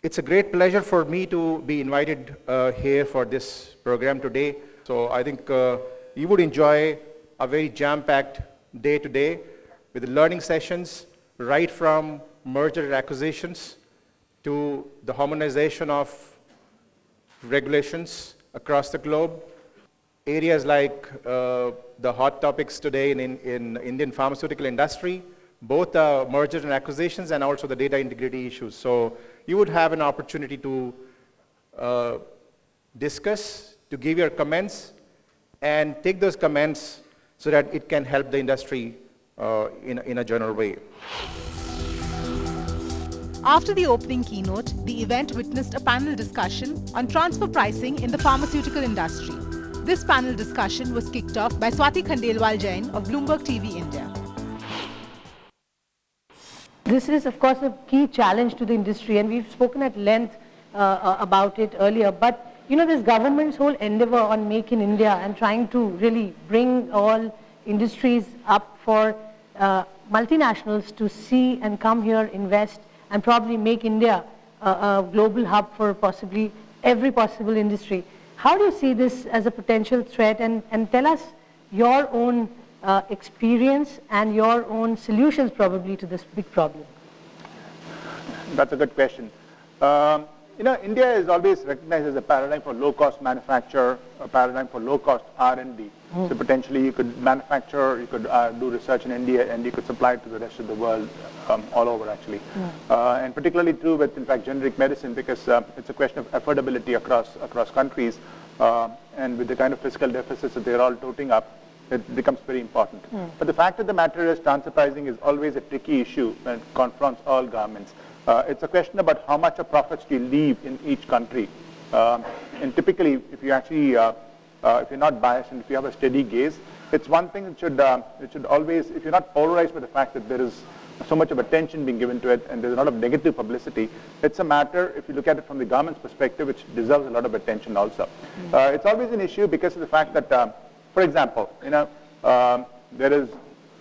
It's a great pleasure for me to be invited here for this program today. So I think you would enjoy a very jam-packed day today with learning sessions right from merger and acquisitions to the harmonization of regulations across the globe. Areas like the hot topics today in Indian pharmaceutical industry, both the mergers and acquisitions and also the data integrity issues. So you would have an opportunity to discuss, to give your comments, and take those comments so that it can help the industry in a general way. After the opening keynote, the event witnessed a panel discussion on transfer pricing in the pharmaceutical industry. This panel discussion was kicked off by Swati Khandelwal Jain of Bloomberg TV India. This is, of course, a key challenge to the industry, and we've spoken at length about it earlier. But you know, this government's whole endeavor on Make in India and trying to really bring all industries up for multinationals to see and come here, invest, and probably make India a global hub for possibly every possible industry. How do you see this as a potential threat? And tell us your own experience and your own solutions probably to this big problem. That's a good question. You know, India is always recognized as a paradigm for low-cost manufacture, a paradigm for low-cost R&D. So potentially you could manufacture, you could do research in India, and you could supply it to the rest of the world, all over actually. And particularly true with, in fact, generic medicine, because it's a question of affordability across countries, and with the kind of fiscal deficits that they're all toting up, it becomes very important. But the fact of the matter is, transfer pricing is always a tricky issue when it confronts all governments. It's a question about how much of profits do you leave in each country. And typically, if you actually, if you're not biased and if you have a steady gaze, it's one thing that should always, if you're not polarized by the fact that there is so much of attention being given to it and there's a lot of negative publicity, it's a matter, if you look at it from the government's perspective, which deserves a lot of attention also. It's always an issue because of the fact that, for example, you know, there is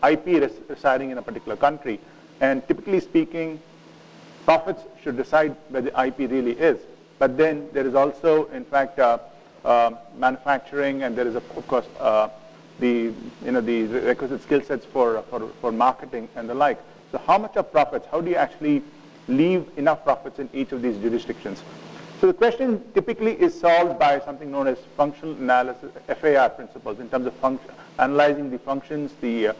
IP residing in a particular country, and typically speaking, profits should decide where the IP really is. But then there is also, in fact, manufacturing, and there is, of course, the requisite skill sets for marketing and the like. So how much of profits? How do you actually leave enough profits in each of these jurisdictions? So the question typically is solved by something known as functional analysis, FAR principles, in terms of analyzing the functions, the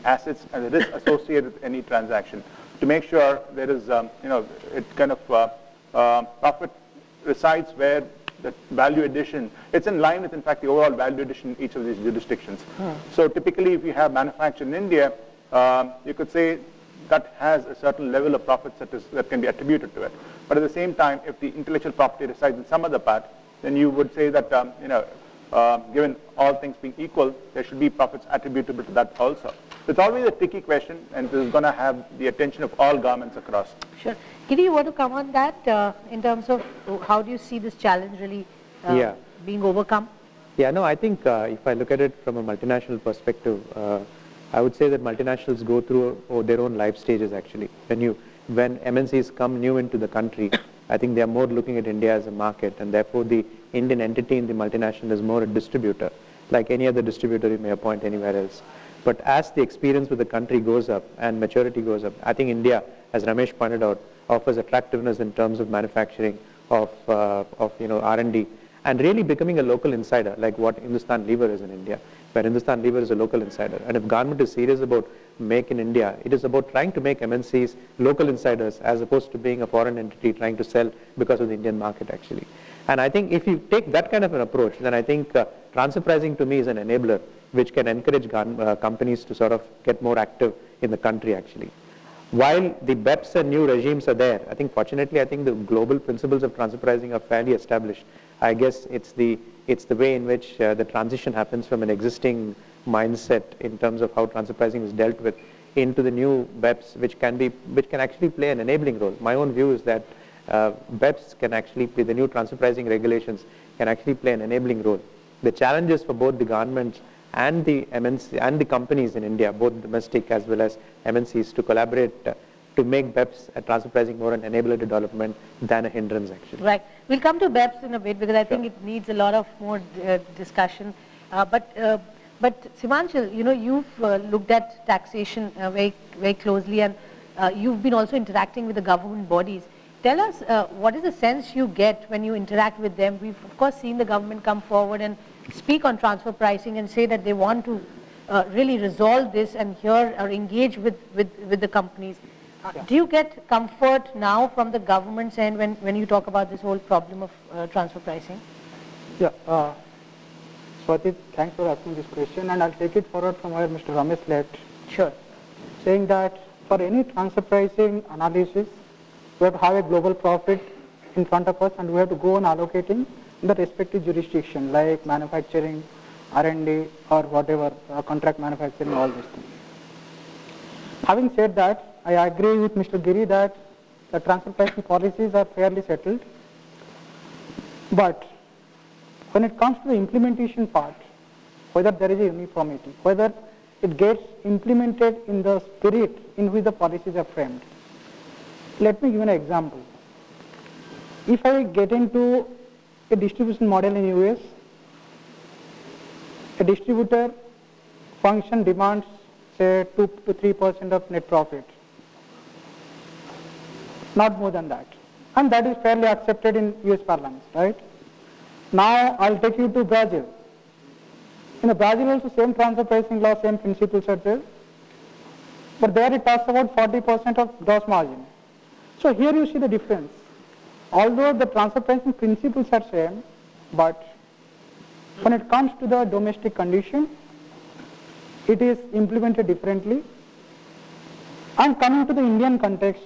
assets, and the risk associated with any transaction, to make sure there is, it kind of profit resides where the value addition, it's in line with, in fact, the overall value addition in each of these jurisdictions. So typically, if you have manufacture in India, you could say that has a certain level of profits that can be attributed to it. But at the same time, if the intellectual property resides in some other part, then you would say that, given all things being equal, there should be profits attributable to that also. So it's always a tricky question, and this is going to have the attention of all governments across. Sure. Giri, you want to come on that in terms of how do you see this challenge really being overcome? Yeah, no, I think if I look at it from a multinational perspective, I would say that multinationals go through their own life stages actually. When MNCs come new into the country, I think they are more looking at India as a market, and therefore the Indian entity in the multinational is more a distributor, like any other distributor you may appoint anywhere else. But as the experience with the country goes up and maturity goes up, I think India, as Ramesh pointed out, offers attractiveness in terms of manufacturing, of R&D, and really becoming a local insider, like what Hindustan Lever is in India, where Hindustan Lever is a local insider. And if government is serious about Make in India, it is about trying to make MNCs local insiders as opposed to being a foreign entity trying to sell because of the Indian market actually. And I think if you take that kind of an approach, then I think transfer pricing to me is an enabler which can encourage companies to sort of get more active in the country actually. While the BEPS and new regimes are there, I think fortunately, I think the global principles of transfer pricing are fairly established. I guess it's the way in which the transition happens from an existing mindset in terms of how transfer pricing is dealt with into the new BEPS, which can actually play an enabling role. My own view is that BEPS can actually play, the new transfer pricing regulations can actually play an enabling role. The challenges for both the governments and the MNC and the companies in India, both domestic as well as MNCs, to collaborate to make BEPS transfer pricing more an enabler to development than a hindrance actually. Right. We'll come to BEPS in a bit because I think it needs a lot of more discussion. But Simanchal, you've looked at taxation very closely, and you've been also interacting with the government bodies. Tell us, what is the sense you get when you interact with them? We've of course seen the government come forward and speak on transfer pricing and say that they want to really resolve this and hear or engage with the companies. Do you get comfort now from the government's end when you talk about this whole problem of transfer pricing? Yeah, Swati, thanks for asking this question, and I'll take it forward from where Mr. Ramesh left. Sure. Saying that for any transfer pricing analysis, we have to have a global profit in front of us, and we have to go on allocating in the respective jurisdiction like manufacturing, R&D, or whatever, contract manufacturing, all these things. Having said that, I agree with Mr. Giri that the transfer pricing policies are fairly settled, but when it comes to the implementation part, whether there is a uniformity, whether it gets implemented in the spirit in which the policies are framed. Let me give an example. If I get into a distribution model in US, a distributor function demands say 2 to 3% of net profit, not more than that, and that is fairly accepted in US parlance, right? Now I'll take you to Brazil. In Brazil also same transfer pricing law, same principles are there, but there it talks about 40% of gross margin. So here you see the difference. Although the transfer pricing principles are same, but when it comes to the domestic condition, it is implemented differently. And coming to the Indian context,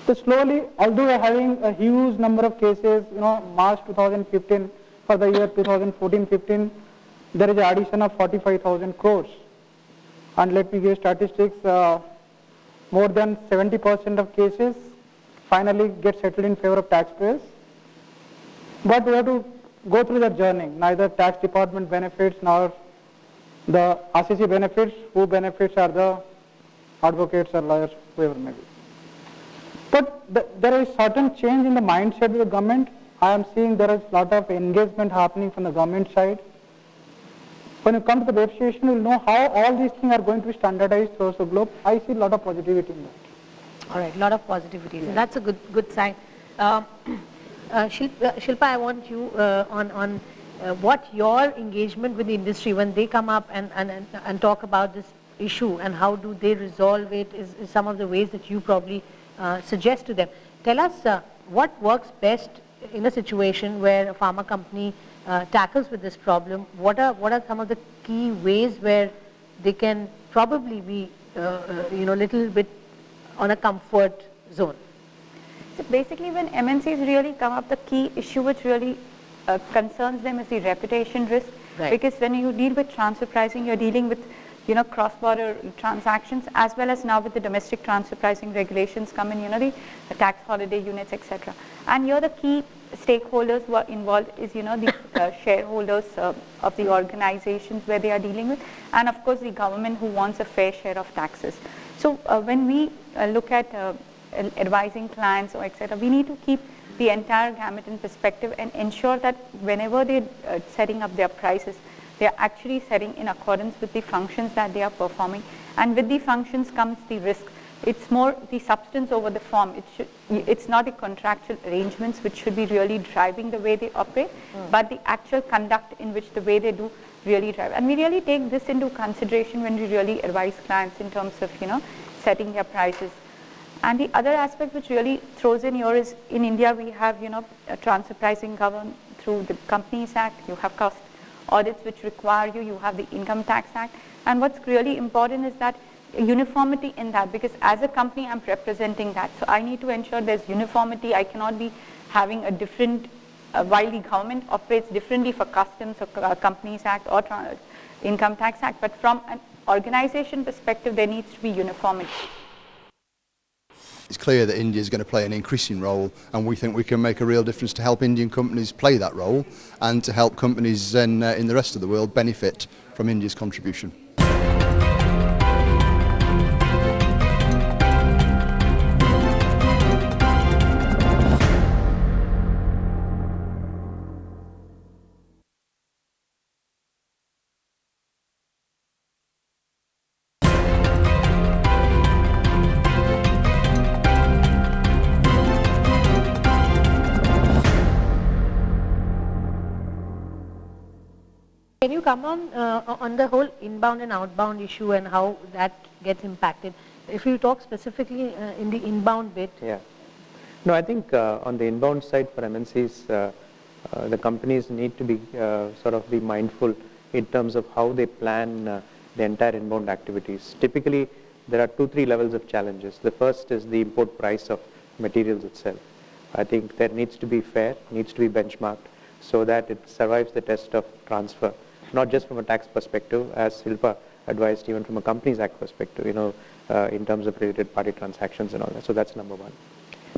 so slowly, although we are having a huge number of cases, March 2015, for the year 2014-15, there is an addition of 45,000 crores. And let me give statistics, more than 70% of cases finally get settled in favor of taxpayers. But we have to go through that journey. Neither tax department benefits nor the RCC benefits. Who benefits are the advocates or lawyers, whoever may be. But there is certain change in the mindset of the government. I am seeing there is a lot of engagement happening from the government side. When you come to the negotiation, you will know how all these things are going to be standardized throughout the globe. I see a lot of positivity in that. All right, a lot of positivity. So that's a good sign. Shilpa, I want you on what your engagement with the industry when they come up and talk about this issue and how do they resolve it is some of the ways that you probably suggest to them. Tell us what works best in a situation where a pharma company tackles with this problem. What are some of the key ways where they can probably be little bit on a comfort zone? So basically when MNCs really come up, the key issue which really concerns them is the reputation risk. Right. Because when you deal with transfer pricing, you're dealing with cross-border transactions, as well as now with the domestic transfer pricing regulations come in, the tax holiday units, etc. And here the key stakeholders who are involved is, the shareholders of the organizations where they are dealing with, and of course the government who wants a fair share of taxes. So when we look at advising clients or etc., we need to keep the entire gamut in perspective and ensure that whenever they're setting up their prices, they are actually setting in accordance with the functions that they are performing, and with the functions comes the risk. It's more the substance over the form. It's not the contractual arrangements which should be really driving the way they operate, but the actual conduct in which the way they do really drive. And we really take this into consideration when we really advise clients in terms of setting their prices. And the other aspect which really throws in here is in India we have a transfer pricing governed through the Companies Act. You have cost audits which require you have the Income Tax Act, and what's really important is that uniformity in that, because as a company I'm representing that, so I need to ensure there's uniformity. I cannot be having a different while the government operates differently for Customs or Companies Act or Income Tax Act, but from an organization perspective there needs to be uniformity. It's clear that India is going to play an increasing role, and we think we can make a real difference to help Indian companies play that role and to help companies in the rest of the world benefit from India's contribution. come on the whole inbound and outbound issue and how that gets impacted. If you talk specifically in the inbound bit. Yeah. No, I think on the inbound side for MNCs, the companies need to be sort of be mindful in terms of how they plan the entire inbound activities. Typically, there are 2-3 levels of challenges. The first is the import price of materials itself. I think that needs to be fair, needs to be benchmarked so that it survives the test of transfer, not just from a tax perspective, as Silpa advised, even from a Companies Act perspective, in terms of related party transactions and all that. So that's number one.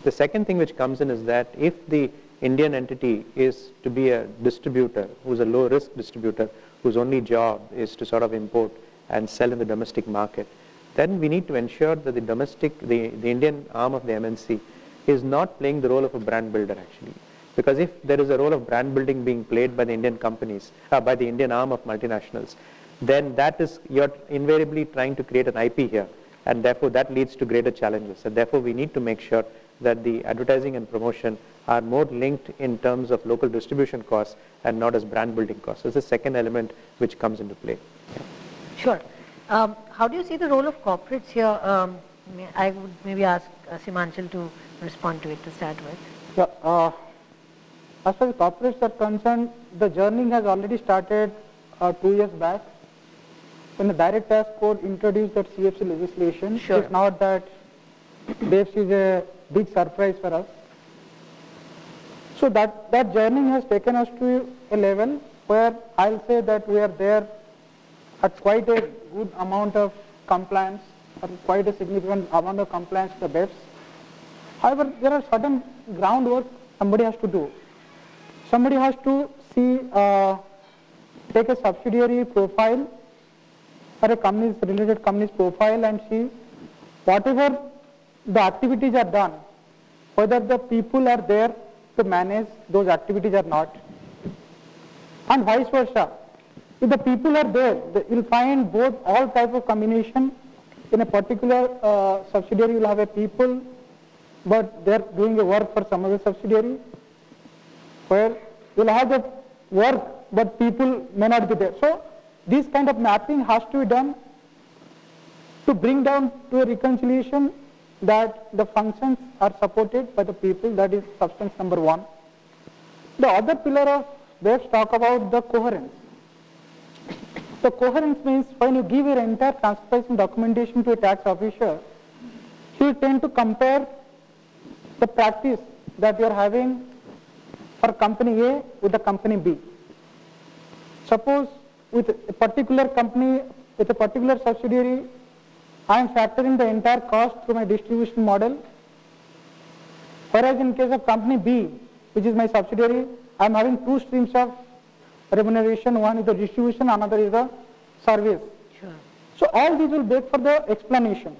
The second thing which comes in is that if the Indian entity is to be a distributor, who's a low risk distributor, whose only job is to sort of import and sell in the domestic market, then we need to ensure that the Indian arm of the MNC is not playing the role of a brand builder actually. Because if there is a role of brand building being played by the Indian companies, by the Indian arm of multinationals, then that is, you're invariably trying to create an IP here, and therefore that leads to greater challenges. And therefore we need to make sure that the advertising and promotion are more linked in terms of local distribution costs and not as brand building costs. It's the second element which comes into play. Sure. How do you see the role of corporates here? I would maybe ask Simanchal to respond to it to start with. Yeah, as far as corporates are concerned, the journey has already started 2 years back when the Direct Tax Code introduced that CFC legislation. Sure. It's not that BFC is a big surprise for us. So that journey has taken us to a level where I'll say that we are there at quite a good amount of compliance, or quite a significant amount of compliance to the BEPS. However, there are certain groundwork somebody has to do. Somebody has to see, take a subsidiary profile or a company's related company's profile and see whatever the activities are done, whether the people are there to manage those activities or not, and vice versa. If the people are there, you'll find both all type of combination. In a particular subsidiary, you'll have a people, but they're doing a work for some other subsidiary, where you'll have the work, but people may not be there. So this kind of mapping has to be done to bring down to a reconciliation that the functions are supported by the people. That is substance number one. The other pillar of BEPS talk about the coherence. The coherence means when you give your entire transfer pricing documentation to a tax officer, he will tend to compare the practice that you are having for company A with the company B. Suppose with a particular company, with a particular subsidiary, I am factoring the entire cost through my distribution model, whereas in case of company B, which is my subsidiary, I am having 2 streams of remuneration. One is the distribution, another is the service. Sure. So all these will wait for the explanation,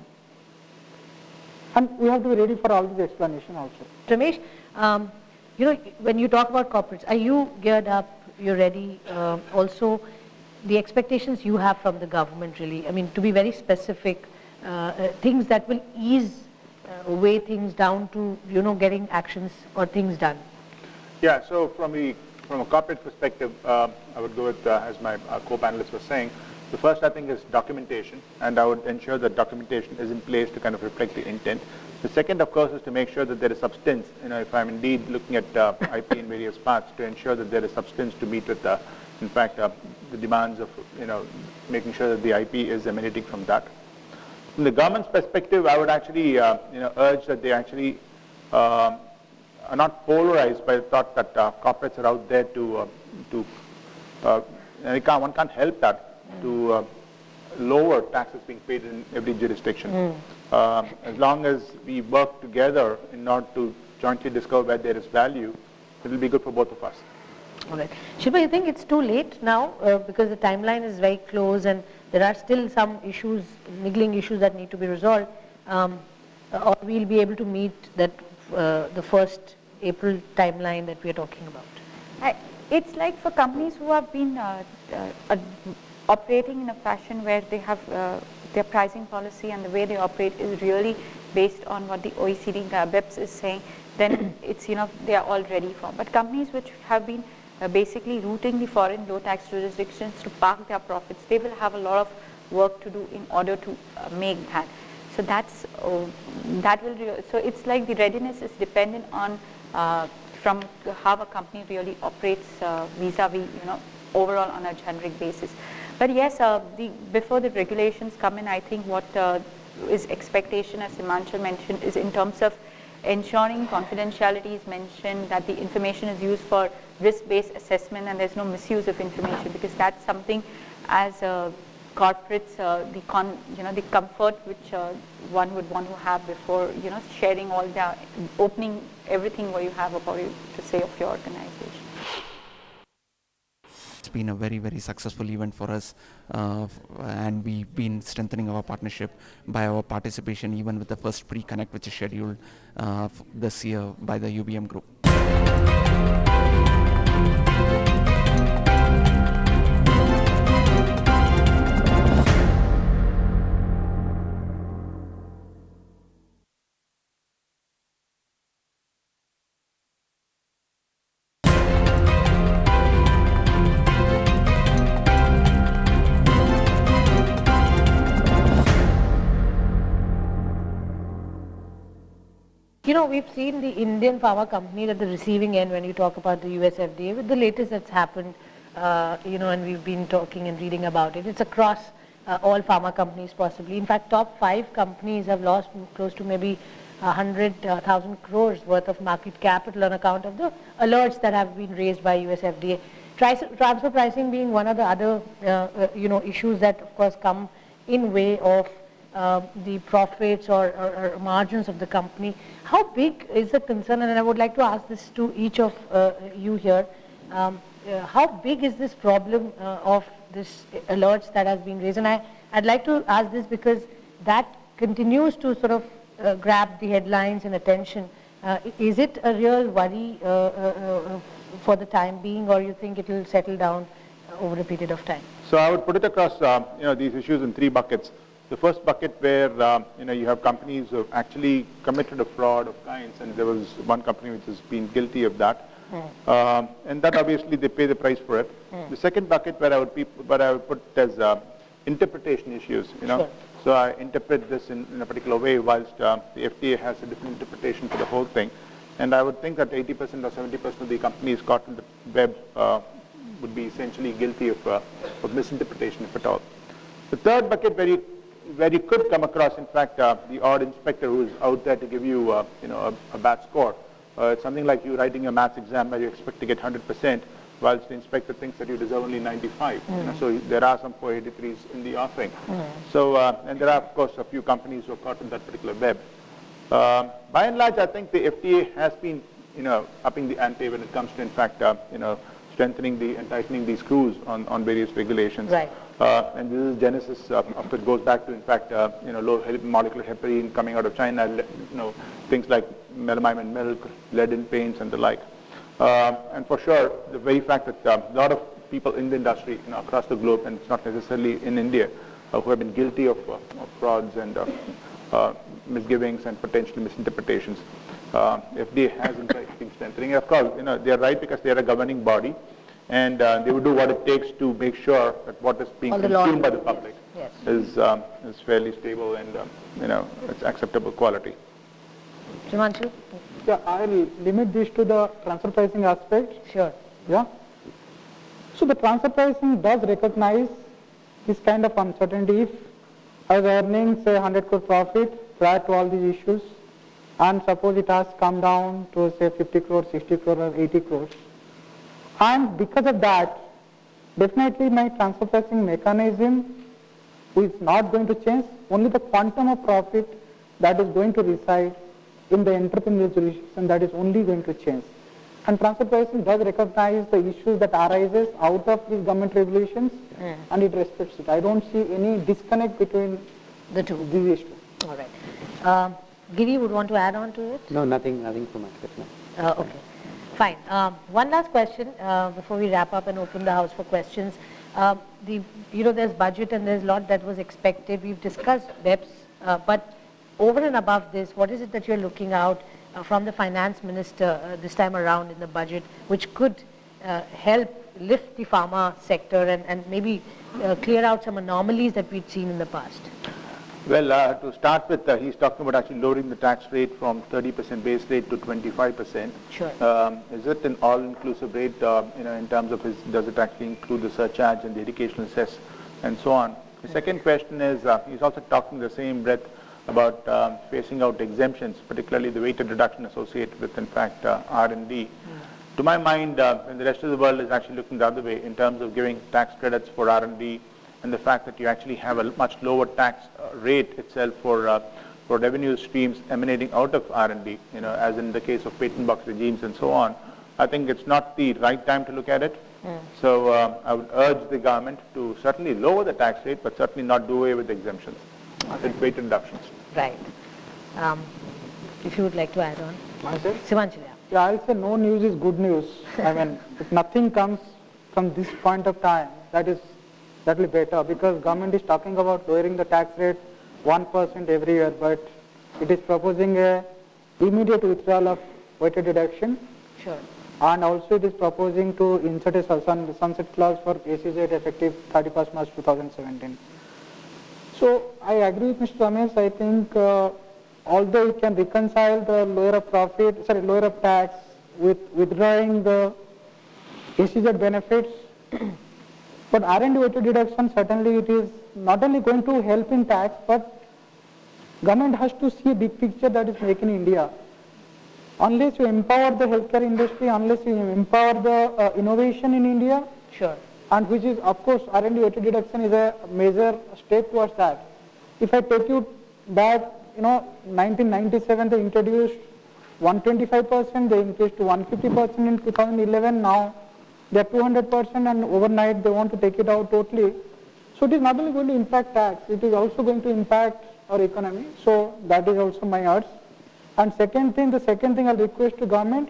and we have to be ready for all these explanation also. Ramesh, when you talk about corporates, are you geared up, you're ready? Also, the expectations you have from the government really, I mean, to be very specific, things that will ease, weigh things down to, getting actions or things done. Yeah, so from a corporate perspective, I would go with, as my co-panelists were saying, the first I think is documentation, and I would ensure that documentation is in place to kind of reflect the intent. The second, of course, is to make sure that there is substance, if I'm indeed looking at IP in various parts, to ensure that there is substance to meet with, in fact, the demands of, making sure that the IP is emanating from that. From the government's perspective, I would actually, urge that they actually are not polarized by the thought that corporates are out there one can't help that, to lower taxes being paid in every jurisdiction. As long as we work together in order to jointly discover where there is value, it will be good for both of us. All right. Shilpa, you think it's too late now because the timeline is very close and there are still some issues, niggling issues that need to be resolved, or we'll be able to meet that the 1st April timeline that we are talking about? It's like for companies who have been operating in a fashion where they have their pricing policy and the way they operate is really based on what the OECD BEPS is saying, then it's, they are all ready for. But companies which have been basically routing the foreign low tax jurisdictions to park their profits. They will have a lot of work to do in order to make that. So that's so it's like the readiness is dependent on from how a company really operates vis-a-vis, overall on a generic basis. But yes, before the regulations come in, I think what is expectation, as Himanshu mentioned, is in terms of ensuring confidentiality is mentioned, that the information is used for risk-based assessment and there's no misuse of information, because that's something as corporates, the comfort which one would want to have before, sharing all the, opening everything what you have about you to say of your organization. It's been a very, very successful event for us, and we've been strengthening our partnership by our participation even with the first pre-connect, which is scheduled this year by the UBM group. We've seen the Indian pharma companies at the receiving end when you talk about the US FDA with the latest that's happened, and we've been talking and reading about it. It's across all pharma companies possibly. In fact, top 5 companies have lost close to maybe 100,000 crores worth of market capital on account of the alerts that have been raised by US FDA. Transfer pricing being one of the other, issues that of course come in way of the profits or margins of the company. How big is the concern, and I would like to ask this to each of you here, how big is this problem of this alerts that has been raised? And I'd like to ask this because that continues to sort of grab the headlines and attention. Is it a real worry for the time being, or you think it will settle down over a period of time? So I would put it across these issues in 3 buckets. The first bucket where you have companies who have actually committed a fraud of kinds, and there was one company which has been guilty of that, and that obviously they pay the price for it. The second bucket where I would put as interpretation issues. Sure. So I interpret this in a particular way, whilst the FDA has a different interpretation for the whole thing, and I would think that 80% or 70% of the companies caught in the web would be essentially guilty of misinterpretation, if at all. The third bucket where you could come across, in fact, the odd inspector who is out there to give you, a bad score. It's something like you writing a maths exam where you expect to get 100%, whilst the inspector thinks that you deserve only 95. So there are some 483s in the offing. So, and there are, of course, a few companies who are caught in that particular web. By and large, I think the FDA has been, upping the ante when it comes to, in fact, strengthening and tightening the screws on various regulations. Right. And this is genesis of it goes back to, in fact, low molecular heparin coming out of China, things like melamine in milk, lead in paints, and the like. And for sure, the very fact that a lot of people in the industry, across the globe, and it's not necessarily in India, who have been guilty of frauds and misgivings and potentially misinterpretations. FDA has in fact been strengthening. Of course, they are right because they are a governing body, and they would do what it takes to make sure that what is being consumed by the public is fairly stable and it's acceptable quality. Himanshu? Yeah, I'll limit this to the transfer pricing aspect. Sure. Yeah. So the transfer pricing does recognize this kind of uncertainty. If I was earning, say, 100 crore profit prior to all these issues, and suppose it has come down to, say, 50 crore, 60 crore, or 80 crores. And because of that, definitely my transfer pricing mechanism is not going to change. Only the quantum of profit that is going to reside in the entrepreneurial jurisdiction, that is only going to change. And transfer pricing does recognize the issues that arises out of these government regulations, and it respects it. I don't see any disconnect between the two. These issues. All right. Giri would want to add on to it? No, nothing from my side. Okay, fine. One last question before we wrap up and open the house for questions. There's budget and there's a lot that was expected. We've discussed BEPS, but over and above this, what is it that you're looking out from the finance minister this time around in the budget, which could help lift the pharma sector and maybe clear out some anomalies that we've seen in the past? Well, to start with, he's talking about actually lowering the tax rate from 30% base rate to 25%. Sure. Is it an all-inclusive rate, in terms of does it actually include the surcharge and the educational cess and so on? The second question is, he's also talking the same breath about phasing out exemptions, particularly the weighted reduction associated with, in fact, R&D. To my mind, when the rest of the world is actually looking the other way in terms of giving tax credits for R&D, and the fact that you actually have a much lower tax rate itself for revenue streams emanating out of R&D, as in the case of patent box regimes and so on, I think it's not the right time to look at it. So I would urge the government to certainly lower the tax rate, but certainly not do away with exemptions, with weighted reductions. Right. If you would like to add on. Myself? Sivanchal. Yeah, I'll say no news is good news. I mean, if nothing comes from this point of time, that will be better, because government is talking about lowering the tax rate 1% every year, but it is proposing a immediate withdrawal of weighted reduction. Sure. And also it is proposing to insert a sunset clause for SEZ effective 31st March 2017. So I agree with Mr. Ramesh. I think although it can reconcile the lower of tax with withdrawing the SEZ benefits, but R&D weighted reduction, certainly it is not only going to help in tax, but government has to see a big picture that is making India. Unless you empower the healthcare industry, unless you empower the innovation in India, Sure. and which is, of course, R&D weighted reduction is a major step towards that. If I take you back, 1997 they introduced 125%, they increased to 150% in 2011, now they are 200%, and overnight they want to take it out totally. So it is not only going to impact tax, it is also going to impact our economy. So that is also my urge. And the second thing I'll request to government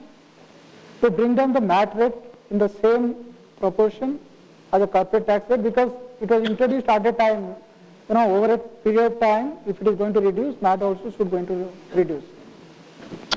to bring down the MAT rate in the same proportion as a corporate tax rate, because it was introduced at a time, over a period of time, if it is going to reduce, MAT also should going to reduce.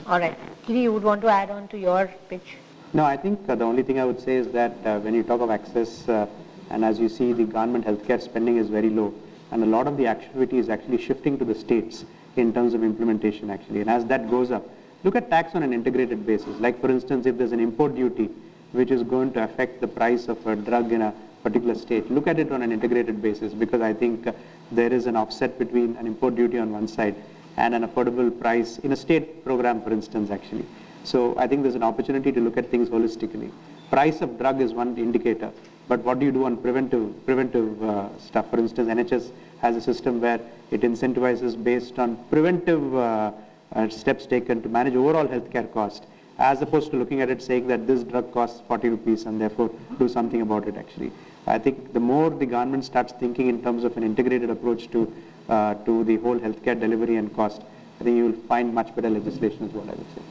All right. Kiri, you would want to add on to your pitch? No, I think the only thing I would say is that when you talk of access, and as you see, the government healthcare spending is very low, and a lot of the activity is actually shifting to the states in terms of implementation actually. And as that goes up, look at tax on an integrated basis. Like for instance, if there's an import duty which is going to affect the price of a drug in a particular state, look at it on an integrated basis, because I think there is an offset between an import duty on one side and an affordable price in a state program, for instance, actually. So I think there's an opportunity to look at things holistically. Price of drug is one indicator, but what do you do on preventive stuff? For instance, NHS has a system where it incentivizes based on preventive steps taken to manage overall healthcare cost, as opposed to looking at it saying that this drug costs 40 rupees and therefore do something about it actually. I think the more the government starts thinking in terms of an integrated approach to the whole healthcare delivery and cost, I think you will find much better legislation is what I would say.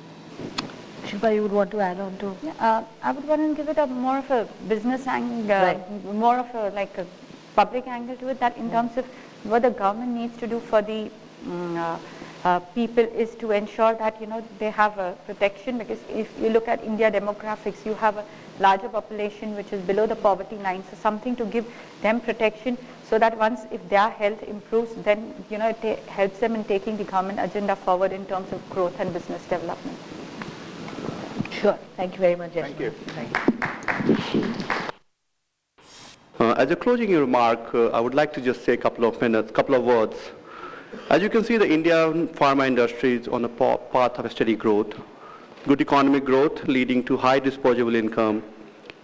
Shilpa, you would want to add on to? Yeah, I would want to give it more of a business angle, more of a public angle to it, that in terms of what the government needs to do for the people is to ensure that they have a protection, because if you look at India demographics, you have a larger population which is below the poverty line, so something to give them protection, so that once if their health improves, then it helps them in taking the government agenda forward in terms of growth and business development. Sure. Thank you very much, Jessica. Thank you. As a closing remark, I would like to just say a couple of words. As you can see, the Indian pharma industry is on a path of steady growth. Good economic growth leading to high disposable income,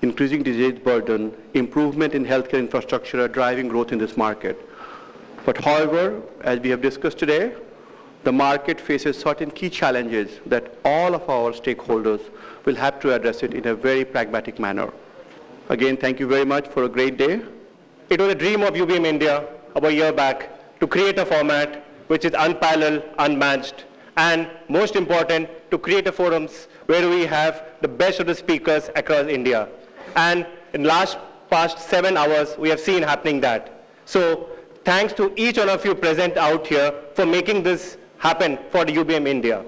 increasing disease burden, improvement in healthcare infrastructure are driving growth in this market. But however, as we have discussed today, the market faces certain key challenges that all of our stakeholders will have to address it in a very pragmatic manner. Again, thank you very much for a great day. It was a dream of UBM India about a year back to create a format which is unparalleled, unmatched, and most important, to create a forums where we have the best of the speakers across India. And in past 7 hours, we have seen happening that. So thanks to each one of you present out here for making this happen for the UBM India.